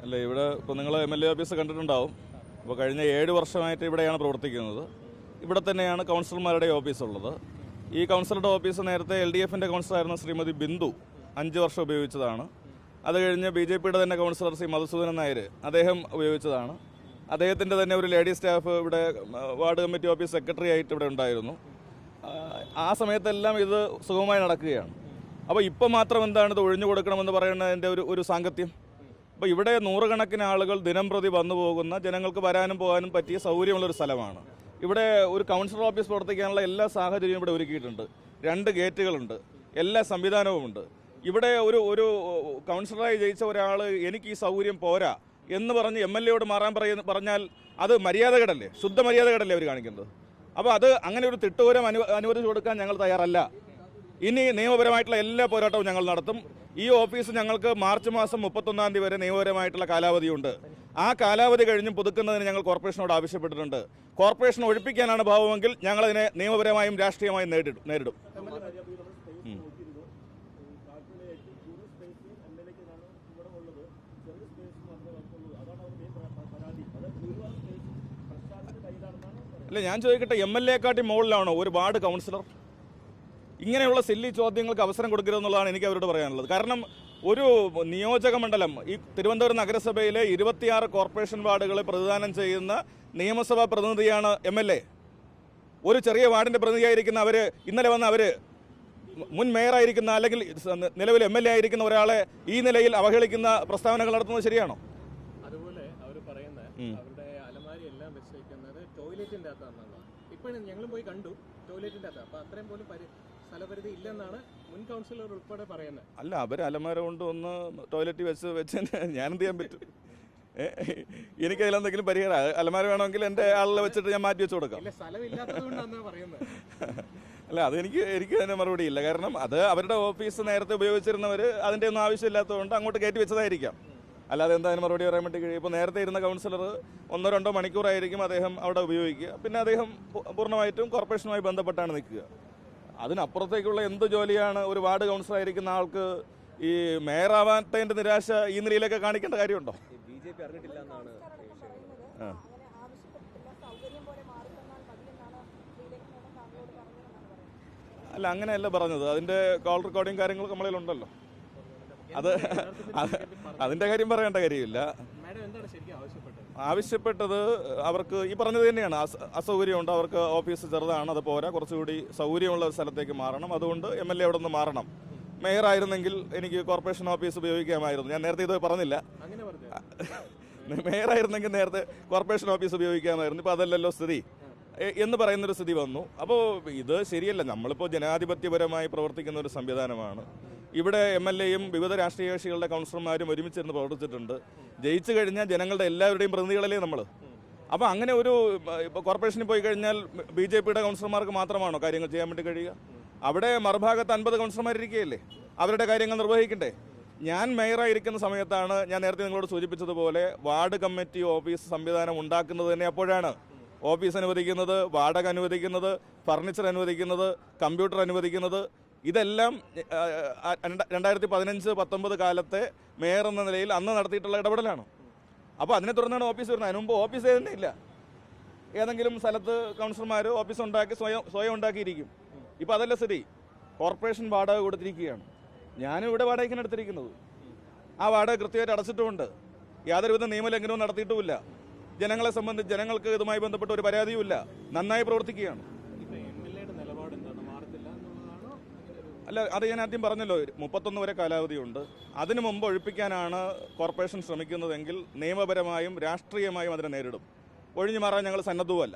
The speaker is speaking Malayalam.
അല്ല, ഇവിടെ ഇപ്പോൾ നിങ്ങൾ MLA ഓഫീസ് കണ്ടിട്ടുണ്ടാവും. അപ്പോൾ കഴിഞ്ഞ 7 വർഷമായിട്ട് ഇവിടെയാണ് പ്രവർത്തിക്കുന്നത്. ഇവിടെ തന്നെയാണ് കൗൺസിലർമാരുടെ ഓഫീസുള്ളത്. ഈ കൗൺസിലറുടെ ഓഫീസ് നേരത്തെ LDFൻ്റെ കൗൺസിലറായിരുന്ന ശ്രീമതി ബിന്ദു 5 വർഷം ഉപയോഗിച്ചതാണ്. അത് കഴിഞ്ഞ് BJPയുടെ തന്നെ കൗൺസിലർ ശ്രീ മധുസൂദനൻ നായർ അദ്ദേഹം ഉപയോഗിച്ചതാണ്. അദ്ദേഹത്തിൻ്റെ തന്നെ ഒരു ലേഡി സ്റ്റാഫ് ഇവിടെ വാർഡ് കമ്മിറ്റി ഓഫീസ് സെക്രട്ടറി ആയിട്ട് ഇവിടെ ഉണ്ടായിരുന്നു. ആ സമയത്തെല്ലാം ഇത് സുഗമമായി നടക്കുകയാണ്. അപ്പോൾ ഇപ്പോൾ മാത്രം എന്താണ് ഇത് ഒഴിഞ്ഞു കൊടുക്കണമെന്ന് പറയുന്നതിൻ്റെ ഒരു സാങ്കത്യം? അപ്പോൾ ഇവിടെ നൂറുകണക്കിന് ആളുകൾ ദിനം പ്രതി വന്നു പോകുന്ന, ജനങ്ങൾക്ക് വരാനും പോകാനും പറ്റിയ സൗകര്യമുള്ളൊരു സ്ഥലമാണ്. ഇവിടെ ഒരു കൗൺസിലർ ഓഫീസ് പ്രവർത്തിക്കാനുള്ള എല്ലാ സാഹചര്യവും ഇവിടെ ഒരുക്കിയിട്ടുണ്ട്. 2 ഗേറ്റുകളുണ്ട്, എല്ലാ സംവിധാനവുമുണ്ട്. ഇവിടെ ഒരു കൗൺസിലറായി ജയിച്ച ഒരാൾ എനിക്ക് ഈ സൗകര്യം പോരാ എന്ന് പറഞ്ഞ് MLAയോട് മാറാൻ പറഞ്ഞാൽ അത് മര്യാദകേടല്ലേ, ശുദ്ധ മര്യാദകേടല്ലേ അവർ കാണിക്കുന്നത്? അപ്പോൾ അത് അങ്ങനെ ഒരു തിട്ടൂരം അനുവദിച്ചു കൊടുക്കാൻ ഞങ്ങൾ തയ്യാറല്ല. ഇനി നിയമപരമായിട്ടുള്ള എല്ലാ പോരാട്ടവും ഞങ്ങൾ നടത്തും. ഈ ഓഫീസ് ഞങ്ങൾക്ക് മാർച്ച് മാസം 31-ാം തീയതി വരെ നിയമപരമായിട്ടുള്ള കാലാവധിയുണ്ട്. ആ കാലാവധി കഴിഞ്ഞും പുതുക്കുന്നതിന് ഞങ്ങൾ കോർപ്പറേഷനോട് ആവശ്യപ്പെട്ടിട്ടുണ്ട്. കോർപ്പറേഷൻ ഒഴിപ്പിക്കാനാണ് ഭാവമെങ്കിൽ ഞങ്ങളതിനെ നിയമപരമായും രാഷ്ട്രീയമായും നേരിടും. അല്ല, ഞാൻ ചോദിക്കട്ടെ, MLAക്കാട്ടി മുകളിലാണോ ഒരു വാർഡ് കൗൺസിലർ? ഇങ്ങനെയുള്ള സില്ലി ചോദ്യങ്ങൾക്ക് അവസരം കൊടുക്കരുതെന്നുള്ളതാണ് എനിക്ക് അവരോട് പറയാനുള്ളത്. കാരണം ഒരു നിയോജക മണ്ഡലം, ഈ തിരുവനന്തപുരം നഗരസഭയിലെ 26 കോർപ്പറേഷൻ വാർഡുകളെ പ്രതിദാനം ചെയ്യുന്ന നിയമസഭാ പ്രതിനിധിയാണ് MLA. ഒരു ചെറിയ വാർഡിൻ്റെ പ്രതിനിധിയായിരിക്കുന്ന അവർ ഇന്നലെ വന്ന അവർ മുൻ മേയറായിരിക്കുന്ന അല്ലെങ്കിൽ നിലവിൽ MLA ആയിരിക്കുന്ന ഒരാളെ ഈ നിലയിൽ അവഹേളിക്കുന്ന പ്രസ്താവനകൾ നടത്തുന്നത് ശരിയാണോ? അതുപോലെ അവർ പറയുന്നത് അവരുടെ അലമാരി എല്ലാം വെച്ചേക്കുന്നത് ടോയ്ലറ്റിൻ്റെ അകത്താണെന്നാണ്. ഇപ്പോഴും ഞങ്ങളും പോയി കണ്ടു, ടോയ്ലറ്റിൻ്റെ അകത്ത്. അപ്പോൾ അത്രയും പോലും സ്ഥലപരിധി ഇല്ലെന്നാണ് മുൻ കൗൺസിലർ ഉൾപ്പെടെ പറയുന്നത്. അല്ല, അവർ അലമാര കൊണ്ട് ഒന്ന് ടോയ്ലറ്റ് വെച്ച് ഞാൻ എന്ത് ചെയ്യാൻ പറ്റും? എനിക്കതിലെന്തെങ്കിലും പരിഹാരം? അലമാര വേണമെങ്കിൽ എൻ്റെ ആളിനെ വെച്ചിട്ട് ഞാൻ മാറ്റി വെച്ച് കൊടുക്കാം. അല്ല, എനിക്ക് അതിന് മറുപടിയില്ല. കാരണം അത് അവരുടെ ഓഫീസ് നേരത്തെ ഉപയോഗിച്ചിരുന്നവർ അതിൻ്റെ ഒന്നും ആവശ്യമില്ലാത്തതുകൊണ്ട് അങ്ങോട്ട് കയറ്റി വെച്ചതായിരിക്കാം. അല്ലാതെ എന്താ അതിന് മറുപടി പറയാൻ വേണ്ടി കഴിയും? ഇപ്പോൾ നേരത്തെ ഇരുന്ന കൗൺസിലർ 1-2 മണിക്കൂറായിരിക്കും അദ്ദേഹം അവിടെ ഉപയോഗിക്കുക. പിന്നെ അദ്ദേഹം പൂർണ്ണമായിട്ടും കോർപ്പറേഷനുമായി ബന്ധപ്പെട്ടാണ് നിൽക്കുക. അതിനപ്പുറത്തേക്കുള്ള എന്ത് ജോലിയാണ് ഒരു വാർഡ് കൗൺസിലറായിരിക്കുന്ന ആൾക്ക് ഈ മേയറാവാത്തതിൻ്റെ നിരാശ ഈ നിലയിലൊക്കെ കാണിക്കേണ്ട കാര്യമുണ്ടോ? BJP അറിഞ്ഞിട്ടില്ല എന്നാണ്. അല്ല, അങ്ങനെയല്ല പറഞ്ഞത്. അതിൻ്റെ കോൾ റെക്കോർഡിങ് കാര്യങ്ങളൊക്കെ നമ്മളിലുണ്ടല്ലോ. അതിൻ്റെ കാര്യം പറയേണ്ട കാര്യമില്ല. ആവശ്യപ്പെട്ടത് അവർക്ക് ഈ പറഞ്ഞത് തന്നെയാണ്. അസൗകര്യമുണ്ട്, അവർക്ക് ഓഫീസ് ചെറുതാണ്, അത് പോരാ, കുറച്ചുകൂടി സൗകര്യമുള്ള സ്ഥലത്തേക്ക് മാറണം. അതുകൊണ്ട് MLA അവിടെ നിന്ന് മാറണം. മേയർ ആയിരുന്നെങ്കിൽ എനിക്ക് കോർപ്പറേഷൻ ഓഫീസ് ഉപയോഗിക്കാമായിരുന്നു. ഞാൻ നേരത്തെ ഇത് പറഞ്ഞില്ല. മേയർ ആയിരുന്നെങ്കിൽ നേരത്തെ കോർപ്പറേഷൻ ഓഫീസ് ഉപയോഗിക്കാമായിരുന്നു. ഇപ്പോൾ അതല്ലല്ലോ സ്ഥിതി എന്ന് പറയുന്നൊരു സ്ഥിതി വന്നു. അപ്പോൾ ഇത് ശരിയല്ല. നമ്മളിപ്പോൾ ജനാധിപത്യപരമായി പ്രവർത്തിക്കുന്ന ഒരു സംവിധാനമാണ്. ഇവിടെ MLAയും വിവിധ രാഷ്ട്രീയ കക്ഷികളുടെ കൗൺസിലർമാരും ഒരുമിച്ചിരുന്ന് പ്രവർത്തിച്ചിട്ടുണ്ട്. ജയിച്ചു കഴിഞ്ഞാൽ ജനങ്ങളുടെ എല്ലാവരുടെയും പ്രതിനിധികളല്ലേ നമ്മൾ. അപ്പോൾ അങ്ങനെ ഒരു ഇപ്പോൾ കോർപ്പറേഷനിൽ പോയി കഴിഞ്ഞാൽ BJPയുടെ കൗൺസിലർമാർക്ക് മാത്രമാണോ കാര്യങ്ങൾ ചെയ്യാൻ വേണ്ടി കഴിയുക? അവിടെ മറുഭാഗത്ത് 50 കൗൺസിലർമാരിരിക്കുകയല്ലേ, അവരുടെ കാര്യങ്ങൾ നിർവഹിക്കണ്ടേ? ഞാൻ മേയറായിരിക്കുന്ന സമയത്താണ് ഞാൻ നേരത്തെ നിങ്ങളോട് സൂചിപ്പിച്ചതുപോലെ വാർഡ് കമ്മിറ്റി ഓഫീസ് സംവിധാനം ഉണ്ടാക്കുന്നത് തന്നെ അപ്പോഴാണ്. ഓഫീസ് അനുവദിക്കുന്നത്, വാടക അനുവദിക്കുന്നത്, ഫർണിച്ചർ അനുവദിക്കുന്നത്, കമ്പ്യൂട്ടർ അനുവദിക്കുന്നത്, ഇതെല്ലാം 2015-19 കാലത്തെ മേയർ എന്ന നിലയിൽ അന്ന് നടത്തിയിട്ടുള്ള ഇടപെടലാണ്. അപ്പോൾ അതിനെ തുടർന്നാണ് ഓഫീസ് വരുന്നത്. അതിന് മുമ്പ് ഓഫീസ് തന്നെ ഇല്ല. ഏതെങ്കിലും സ്ഥലത്ത് കൗൺസിലർമാർ ഓഫീസ് ഉണ്ടാക്കി സ്വയം ഉണ്ടാക്കിയിരിക്കും. ഇപ്പോൾ അതല്ല സ്ഥിതി. കോർപ്പറേഷൻ വാടക കൊടുത്തിരിക്കുകയാണ്. ഞാനും ഇവിടെ വാടകയ്ക്കാണ് എടുത്തിരിക്കുന്നത്. ആ വാടക കൃത്യമായിട്ട് അടച്ചിട്ടുമുണ്ട്. യാതൊരുവിധ നിയമലംഘനവും നടത്തിയിട്ടുമില്ല. ജനങ്ങളെ സംബന്ധിച്ച് ജനങ്ങൾക്ക് ഇതുമായി ബന്ധപ്പെട്ട ഒരു പരാതിയുമില്ല. നന്നായി പ്രവർത്തിക്കുകയാണ്. അല്ല, അത് ഞാൻ ആദ്യം പറഞ്ഞല്ലോ, 31 വരെ കാലാവധിയുണ്ട്. അതിനു മുമ്പ് ഒഴിപ്പിക്കാനാണ് കോർപ്പറേഷൻ ശ്രമിക്കുന്നതെങ്കിൽ നിയമപരമായും രാഷ്ട്രീയമായും അതിനെ നേരിടും. ഒഴിഞ്ഞു മാറാൻ ഞങ്ങൾ സന്നദ്ധവുമല്ല.